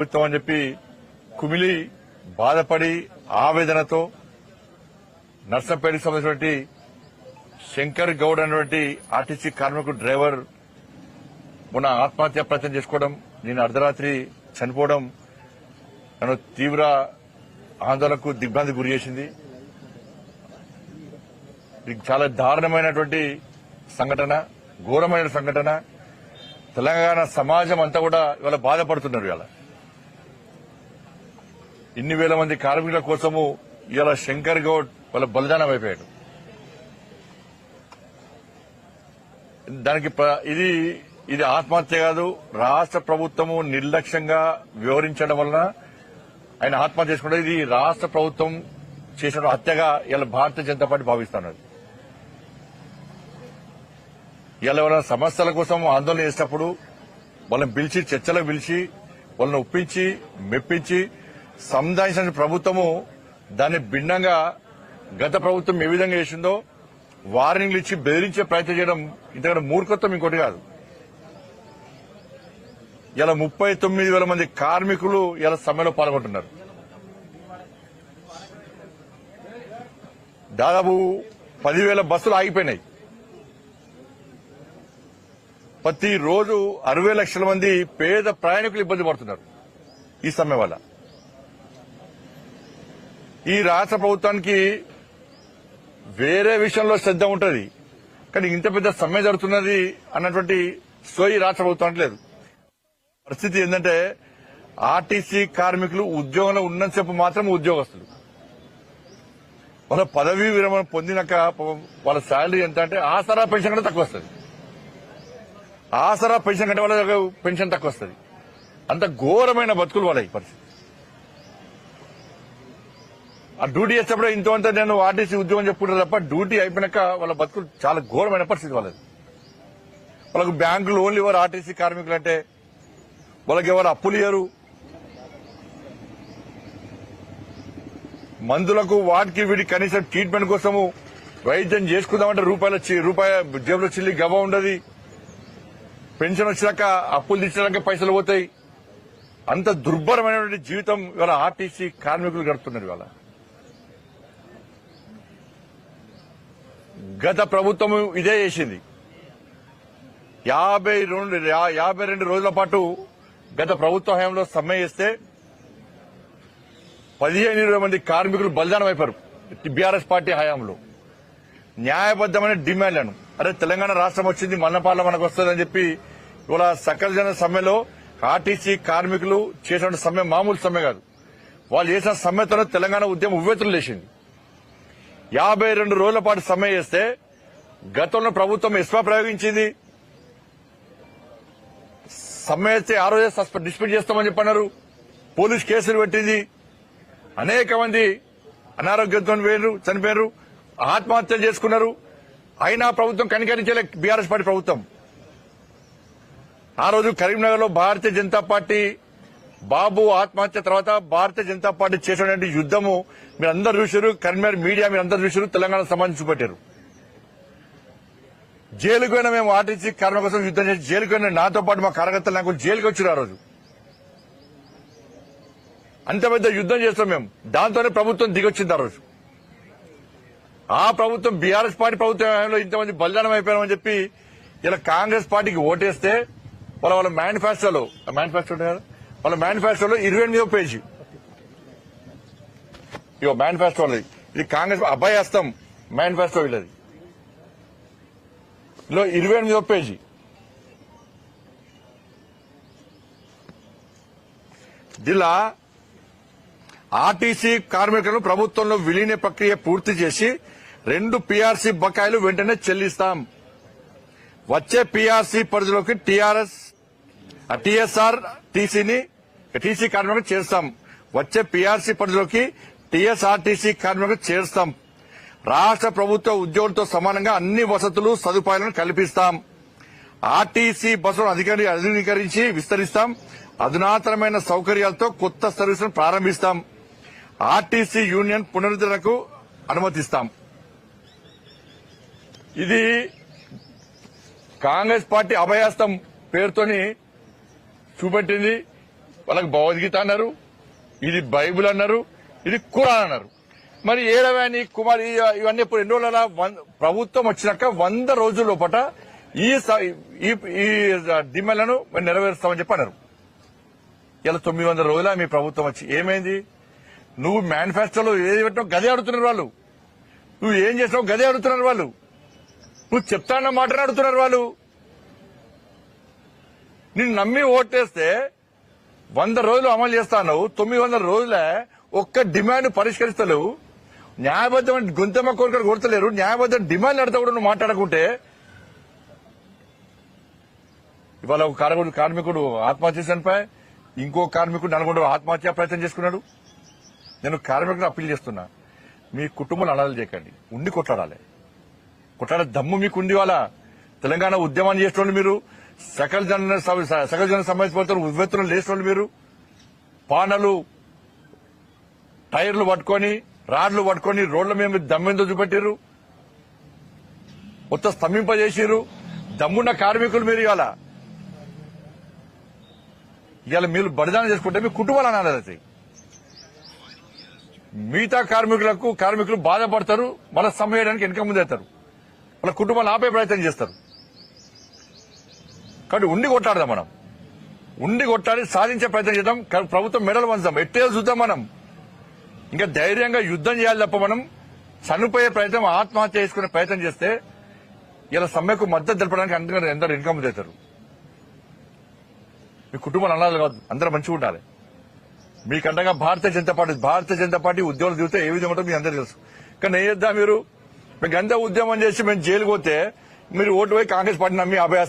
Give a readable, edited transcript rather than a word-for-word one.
ప్రభుత్వం అని చెప్పి కుమిలి బాధపడి ఆవేదనతో నర్సంపేటకు సంబంధించినటువంటి శంకర్ గౌడ్ అనేటువంటి ఆర్టీసీ కార్మికుడు డ్రైవర్ మొన్న ఆత్మహత్య ప్రయత్నం చేసుకోవడం, నేను అర్ధరాత్రి చనిపోవడం నన్ను తీవ్ర ఆందోళనకు దిగ్భ్రాంతికి గురి చేసింది. ఇది చాలా దారుణమైనటువంటి సంఘటన, ఘోరమైన సంఘటన. తెలంగాణ సమాజం అంతా కూడా ఇవాళ బాధపడుతున్నారు. ఇవాళ ఇన్ని వేల మంది కార్మికుల కోసము ఇవాళ శంకర్ గౌడ్ వాళ్ళ బలిదానం అయిపోయాడు. దానికి ఇది ఆత్మహత్య కాదు, రాష్ట్ర ప్రభుత్వము నిర్లక్ష్యంగా వివరించడం వలన ఆయన ఆత్మహత్య చేసుకుంటే ఇది రాష్ట్ర ప్రభుత్వం చేసిన హత్యగా ఇలా భారతీయ జనతా పార్టీ భావిస్తున్నారు. ఇలా వాళ్ళ సమస్యల కోసం ఆందోళన చేసేటప్పుడు వాళ్ళని పిలిచి చర్చలకు పిలిచి వాళ్ళని ఒప్పించి మెప్పించి సంధానించిన ప్రభుత్వము దాన్ని భిన్నంగా గత ప్రభుత్వం ఏ విధంగా చేసిందో వార్నింగ్లు ఇచ్చి బెదిరించే ప్రయత్నం చేయడం ఇంతకంటే మూర్ఖత్వం ఇంకోటి కాదు. ఇలా 39,000 మంది కార్మికులు ఇలా సమ్మెలో పాల్గొంటున్నారు. దాదాపు 10,000 బస్సులు ఆగిపోయినాయి. ప్రతిరోజు 60 లక్షల మంది పేద ప్రయాణికులు ఇబ్బంది పడుతున్నారు ఈ సమ్మె వల్ల. ఈ రాష్ట్ర ప్రభుత్వానికి వేరే విషయంలో శ్రద్ధ ఉంటుంది, కానీ ఇంత పెద్ద సమ్మె జరుగుతున్నది అన్నటువంటి సోయి రాష్ట్ర ప్రభుత్వానికి లేదు. పరిస్థితి ఏంటంటే ఆర్టీసీ కార్మికులు ఉద్యోగంలో ఉన్నంతసేపు మాత్రం ఉద్యోగస్తులు. వాళ్ళ పదవీ విరమణ పొందినాక వాళ్ళ శాలరీ ఎంత అంటే ఆసరా పెన్షన్ కంటే తక్కువ వస్తుంది. ఆసరా పెన్షన్ కంటే వాళ్ళ పెన్షన్ తక్కువ వస్తుంది. అంత ఘోరమైన బతుకులు వాళ్ళ ఈ పరిస్థితి. ఆ డ్యూటీ చేసేటప్పుడు ఇంతవంత నేను ఆర్టీసీ ఉద్యోగం చెప్పుకుంటారు తప్ప డ్యూటీ అయిపోయినాక వాళ్ళ బతుకులు చాలా ఘోరమైన పరిస్థితి వాళ్ళది. వాళ్ళకు బ్యాంకులు ఓన్లీ ఇవ్వరు. ఆర్టీసీ కార్మికులు అంటే వాళ్ళకి ఎవరు అప్పులు ఇయ్యరు. మందులకు వాటికి వీటికి కనీసం ట్రీట్మెంట్ కోసము వైద్యం చేసుకుందామంటే రూపాయి జేబులో చిల్లి గవ ఉండదు. పెన్షన్ వచ్చినాక అప్పులు తీర్చడానికి పైసలు పోతాయి. అంత దుర్భరమైనటువంటి జీవితం ఇవాళ ఆర్టీసీ కార్మికులు గడుపుతున్నారు. ఇవాళ గత ప్రభుత్వం ఇదే చేసింది. 52 రోజుల పాటు గత ప్రభుత్వ హయాంలో సమ్మె చేస్తే 15-20 మంది కార్మికులు బలిదానం అయిపోయారు బీఆర్ఎస్ పార్టీ హయాంలో. న్యాయబద్దమైన డిమాండ్లను అరే తెలంగాణ రాష్ట్రం వచ్చింది మన్నపాల మనకు వస్తుందని చెప్పి ఇవాళ సకల జన సమ్మెలో ఆర్టీసీ కార్మికులు చేసిన సమ్మె మామూలు సమ్మె కాదు. వాళ్ళు చేసిన సమ్మెతో తెలంగాణ ఉద్యమం ఉవ్వెత్తులు లేచింది. 52 రోజుల పాటు సమ్మె చేస్తే గతంలో ప్రభుత్వం ఎస్పా ప్రయోగించింది. సమ్మె చేస్తే ఆ రోజే డిస్మిస్ చేస్తామని చెప్పన్నారు. పోలీస్ కేసులు పెట్టింది. అనేక మంది అనారోగ్యంతో చనిపోయారు, ఆత్మహత్యలు చేసుకున్నారు. అయినా ప్రభుత్వం కనికరించలే బీఆర్ఎస్ పార్టీ ప్రభుత్వం. ఆ రోజు కరీంనగర్ లో భారతీయ జనతా పార్టీ బాబు ఆత్మహత్య తర్వాత భారతీయ జనతా పార్టీ చేసినటువంటి యుద్దము మీరందరూ చూశారు. కరీంనగర్ మీడియా మీరందరూ చూశారు. తెలంగాణ సమాజం చూపెట్టారు. జైలుకు పోయినా మేము ఆర్టీసీ కార్మికుల కోసం యుద్దం చేసి జైలుకు పోయినా నాతో పాటు మా కార్యకర్తలు నాకు జైలుకి వచ్చారు. ఆ రోజు అంత పెద్ద యుద్దం చేస్తాం మేము. దాంతోనే ప్రభుత్వం దిగొచ్చింది. ఆ రోజు ఆ ప్రభుత్వం బీఆర్ఎస్ పార్టీ ప్రభుత్వంలో ఇంతమంది బలిదానం అయిపోయామని చెప్పి ఇలా కాంగ్రెస్ పార్టీకి ఓటేస్తే వాళ్ళ మేనిఫెస్టోలో 28వ పేజీ ఇగో మేనిఫెస్టో ఇది కాంగ్రెస్ అభయహస్తం మేనిఫెస్టో వీళ్ళది. 28వ పేజీ జిల్లా ఆర్టీసీ కార్మికులను ప్రభుత్వంలో విలీన ప్రక్రియ పూర్తి చేసి 2 పీఆర్సీ బకాయిలు వెంటనే చెల్లిస్తాం. వచ్చే పీఆర్సీ పరిధిలోకి టీఎస్ఆర్ టీసీ కార్మికులకు చేస్తాం. వచ్చే పీఆర్సీ పరిధిలోకి టీఎస్ఆర్టీసీ కార్మికులకు చేస్తాం. రాష్ట్ర ప్రభుత్వ ఉద్యోగులతో సమానంగా అన్ని వసతులు సదుపాయాలను కల్పిస్తాం. ఆర్టీసీ బస్సులను అధునీకరించి విస్తరిస్తాం. అధునాతనమైన సౌకర్యాలతో కొత్త సర్వీసులను ప్రారంభిస్తాం. ఆర్టీసీ యూనియన్ పునరుద్ధరణకు అనుమతిస్తాం. ఇది కాంగ్రెస్ పార్టీ అభయహస్తం పేరుతోని చూపెట్టింది. వాళ్ళకి భగవద్గీత అన్నారు, ఇది బైబిల్ అన్నారు, ఇది ఖురాన్ అన్నారు. మరి ఏడవని కుమార్ ఇవన్నీ ఇప్పుడు ఎన్ని రోజుల ప్రభుత్వం వచ్చినాక 100 రోజుల లోపట ఈ డిమాండ్లను నెరవేరుస్తామని చెప్పి అన్నారు. ఇలా 900 రోజుల మీ ప్రభుత్వం వచ్చి ఏమైంది? నువ్వు మేనిఫెస్టోలో ఏది పెట్టినావు గదే అడుగుతున్నారు వాళ్ళు. నువ్వు ఏం చేసినావు గదే అడుగుతున్నారు వాళ్ళు. నువ్వు చెప్తాన్న మాటనే అడుగుతున్నారు వాళ్ళు. నిన్ను నమ్మి ఓటేస్తే 100 రోజులు అమలు చేస్తాను, 900 రోజులే ఒక్క డిమాండ్ పరిష్కరిస్తలేవు. న్యాయబద్దమైన గొంతెమ్మ కోరికలు కొడతలేరు. న్యాయబద్ద డిమాండ్ అడితే కూడా నువ్వు మాట్లాడకుంటే ఇవాళ ఒక కార్మికుడు ఆత్మహత్య చనిపోయి ఇంకో కార్మికుడు నల్గొండ ఆత్మహత్య ప్రయత్నం చేసుకున్నాడు. నేను కార్మికులను అప్పీల్ చేస్తున్నా, మీ కుటుంబాలు అనాలు చేయకండి, ఉండి కొట్లాడాలి. కొట్లాడే దమ్ము మీకుంది. వాళ్ళ తెలంగాణ ఉద్యమాన్ని చేసిన మీరు, సకల జన సమావేశపడతారు ఉవ్వెత్తున లేచిన మీరు, పానలు టైర్లు పట్టుకొని రాడ్లు పట్టుకొని రోడ్ల మీద దమ్మెందో చూపెట్టారు, మొత్తం స్తంభింపజేసారు. దమ్మున్న కార్మికులు మీరు ఇవాళ మీరు బలిదానం చేసుకుంటే మీ కుటుంబాలు అనాలి. మిగతా కార్మికులు బాధపడతారు, మళ్ళీ సమ్మె చేయడానికి వెనక ముందేస్తారు, వాళ్ళ కుటుంబాలు ఆపే ప్రయత్నం చేస్తారు. కాబట్టి ఉండి కొట్టాడదాం, మనం ఉండి కొట్టాలి, సాధించే ప్రయత్నం చేద్దాం. ప్రభుత్వం మెడలు వంచుదాం, ఎట్టే చూద్దాం. మనం ఇంకా ధైర్యంగా యుద్దం చేయాలి తప్ప మనం చనిపోయే ప్రయత్నం, ఆత్మహత్య చేసుకునే ప్రయత్నం చేస్తే ఇలా సమ్మెకు మద్దతు తెలపడానికి అందరూ ఇన్కమ్ చేస్తారు. మీ కుటుంబాలు అనాలి కాదు, అందరూ మంచిగా ఉండాలి. మీకండగా భారతీయ జనతా పార్టీ ఉద్యోగులు దిగితే ఏ విధంగా ఉంటుందో మీ అందరూ తెలుసు. కానీ ఏం చేద్దాం, మీరు మీకు అంతా ఉద్యమం చేసి మేము జైలుకు పోతే మీరు ఓటు పోయి కాంగ్రెస్ పార్టీ నమ్మి అభయాస్తం